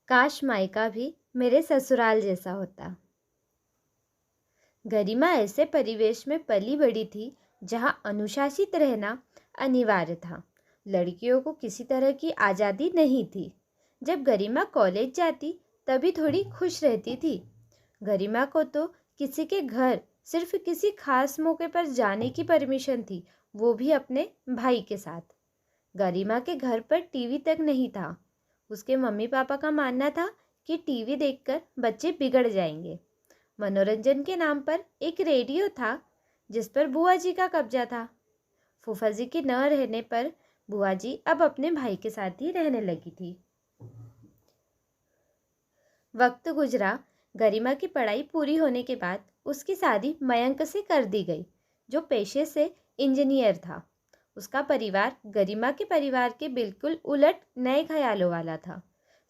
काश मायका भी मेरे ससुराल जैसा होता। गरिमा ऐसे परिवेश में पली बड़ी थी जहां अनुशासित रहना अनिवार्य था। लड़कियों को किसी तरह की आज़ादी नहीं थी। जब गरिमा कॉलेज जाती तभी थोड़ी खुश रहती थी। गरिमा को तो किसी के घर सिर्फ किसी खास मौके पर जाने की परमिशन थी, वो भी अपने भाई के साथ। गरिमा के घर पर टीवी तक नहीं था। उसके मम्मी पापा का मानना था कि टीवी देखकर बच्चे बिगड़ जाएंगे। मनोरंजन के नाम पर एक रेडियो था जिस पर बुआ जी का कब्जा था। फूफा जी के न रहने पर बुआ जी अब अपने भाई के साथ ही रहने लगी थी। वक्त गुजरा। गरिमा की पढ़ाई पूरी होने के बाद उसकी शादी मयंक से कर दी गई, जो पेशे से इंजीनियर था। उसका परिवार गरिमा के परिवार के बिल्कुल उलट नए ख्यालों वाला था।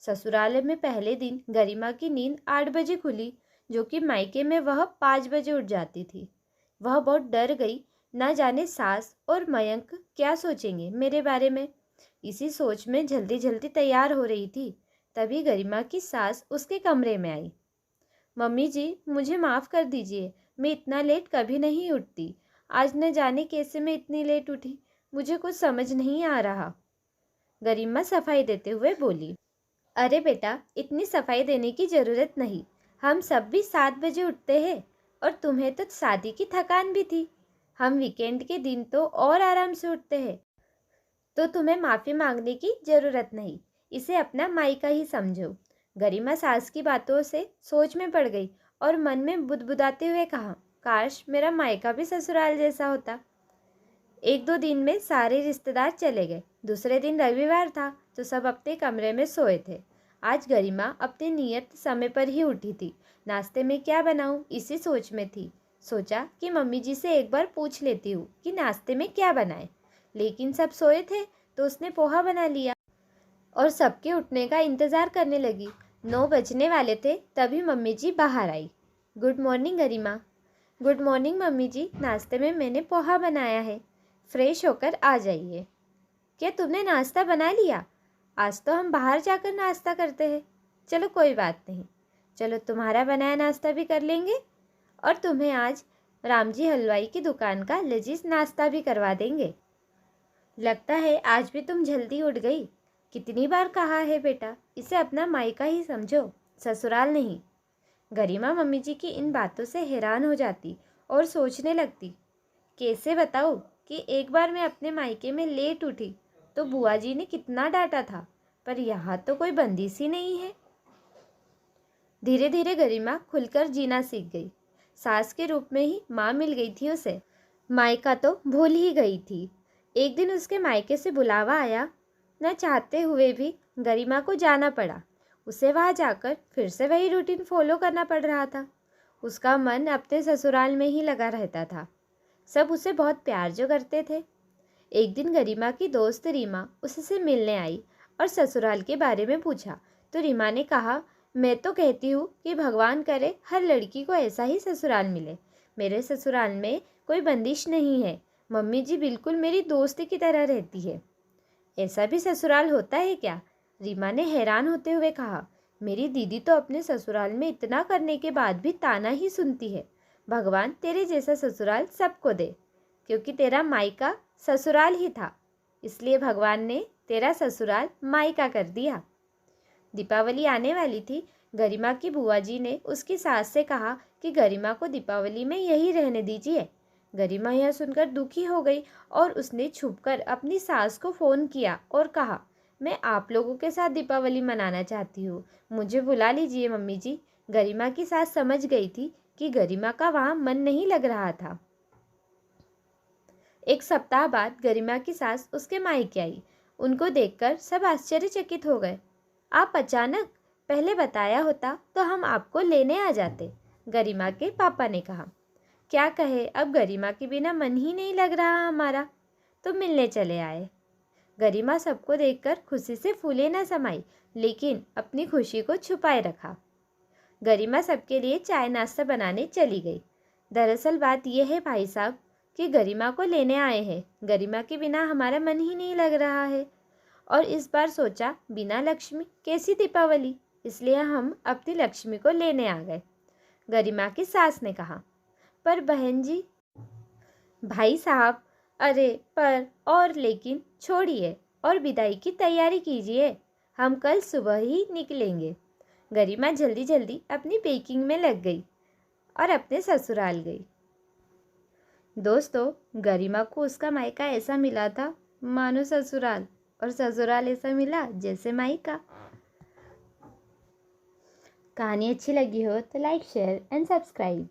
ससुराल में पहले दिन गरिमा की नींद 8 बजे खुली, जो कि मायके में वह 5 बजे उठ जाती थी। वह बहुत डर गई, ना जाने सास और मयंक क्या सोचेंगे मेरे बारे में। इसी सोच में जल्दी जल्दी तैयार हो रही थी, तभी गरिमा की सास उसके कमरे में आई। मम्मी जी, मुझे माफ़ कर दीजिए, मैं इतना लेट कभी नहीं उठती। आज न जाने कैसे मैं इतनी लेट उठी, मुझे कुछ समझ नहीं आ रहा। गरिमा सफाई देते हुए बोली। अरे बेटा, इतनी सफाई देने की ज़रूरत नहीं। हम सब भी 7 बजे उठते हैं और तुम्हें तो शादी की थकान भी थी। हम वीकेंड के दिन तो और आराम से उठते हैं, तो तुम्हें माफ़ी मांगने की ज़रूरत नहीं। इसे अपना मायका ही समझो। गरिमा सास की बातों से सोच में पड़ गई और मन में बुदबुदाते हुए कहा, काश मेरा मायका भी ससुराल जैसा होता। 1-2 दिन में सारे रिश्तेदार चले गए। दूसरे दिन रविवार था तो सब अपने कमरे में सोए थे। आज गरिमा अपने नियत समय पर ही उठी थी। नाश्ते में क्या बनाऊं, इसी सोच में थी। सोचा कि मम्मी जी से एक बार पूछ लेती हूँ कि नाश्ते में क्या बनाए। लेकिन सब सोए थे तो उसने पोहा बना लिया और सबके उठने का इंतज़ार करने लगी। 9 बजने वाले थे तभी मम्मी जी बाहर आई। गुड मॉर्निंग गरिमा। गुड मॉर्निंग मम्मी जी, नाश्ते में मैंने पोहा बनाया है, फ्रेश होकर आ जाइए। क्या तुमने नाश्ता बना लिया? आज तो हम बाहर जाकर नाश्ता करते हैं। चलो कोई बात नहीं, चलो तुम्हारा बनाया नाश्ता भी कर लेंगे और तुम्हें आज रामजी हलवाई की दुकान का लजीज नाश्ता भी करवा देंगे। लगता है आज भी तुम जल्दी उठ गई। कितनी बार कहा है बेटा, इसे अपना मायका ही समझो, ससुराल नहीं। गरिमा मम्मी जी की इन बातों से हैरान हो जाती और सोचने लगती, कैसे बताऊँ कि एक बार मैं अपने मायके में लेट उठी तो बुआ जी ने कितना डांटा था, पर यहाँ तो कोई बंदिश ही नहीं है। धीरे धीरे गरिमा खुलकर जीना सीख गई। सास के रूप में ही माँ मिल गई थी उसे। मायका तो भूल ही गई थी। एक दिन उसके मायके से बुलावा आया। न चाहते हुए भी गरिमा को जाना पड़ा। उसे वहाँ जाकर फिर से वही रूटीन फॉलो करना पड़ रहा था। उसका मन अपने ससुराल में ही लगा रहता था। सब उसे बहुत प्यार जो करते थे। एक दिन गरिमा की दोस्त रीमा उससे मिलने आई और ससुराल के बारे में पूछा, तो रीमा ने कहा, मैं तो कहती हूँ कि भगवान करे हर लड़की को ऐसा ही ससुराल मिले। मेरे ससुराल में कोई बंदिश नहीं है। मम्मी जी बिल्कुल मेरी दोस्त की तरह रहती है। ऐसा भी ससुराल होता है क्या? रीमा ने हैरान होते हुए कहा, मेरी दीदी तो अपने ससुराल में इतना करने के बाद भी ताना ही सुनती है। भगवान तेरे जैसा ससुराल सबको दे, क्योंकि तेरा मायका ससुराल ही था, इसलिए भगवान ने तेरा ससुराल मायका कर दिया। दीपावली आने वाली थी। गरिमा की बुआ जी ने उसकी सास से कहा कि गरिमा को दीपावली में यही रहने दीजिए। गरिमा यह सुनकर दुखी हो गई और उसने छुपकर अपनी सास को फ़ोन किया और कहा, मैं आप लोगों के साथ दीपावली मनाना चाहती हूँ, मुझे बुला लीजिए मम्मी जी। गरिमा की सास समझ गई थी कि गरिमा का वहाँ मन नहीं लग रहा था। एक सप्ताह बाद गरिमा की सास उसके मायके आई। उनको देखकर सब आश्चर्यचकित हो गए। आप अचानक? पहले बताया होता तो हम आपको लेने आ जाते, गरिमा के पापा ने कहा। क्या कहे, अब गरिमा के बिना मन ही नहीं लग रहा हमारा, तो मिलने चले आए। गरिमा सबको देखकर खुशी से फूले न समाई, लेकिन अपनी खुशी को छुपाए रखा। गरिमा सबके लिए चाय नाश्ता बनाने चली गई। दरअसल बात यह है भाई साहब कि गरिमा को लेने आए हैं। गरिमा के बिना हमारा मन ही नहीं लग रहा है और इस बार सोचा बिना लक्ष्मी कैसी दीपावली, इसलिए हम अपनी लक्ष्मी को लेने आ गए। गरिमा की सास ने कहा। पर बहन जी। भाई साहब, अरे पर और लेकिन छोड़िए और विदाई की तैयारी कीजिए, हम कल सुबह ही निकलेंगे। गरिमा जल्दी जल्दी अपनी पैकिंग में लग गई और अपने ससुराल गई। दोस्तों, गरिमा को उसका मायका ऐसा मिला था मानो ससुराल, और ससुराल ऐसा मिला जैसे मायका। कहानी अच्छी लगी हो तो लाइक, शेयर एंड सब्सक्राइब।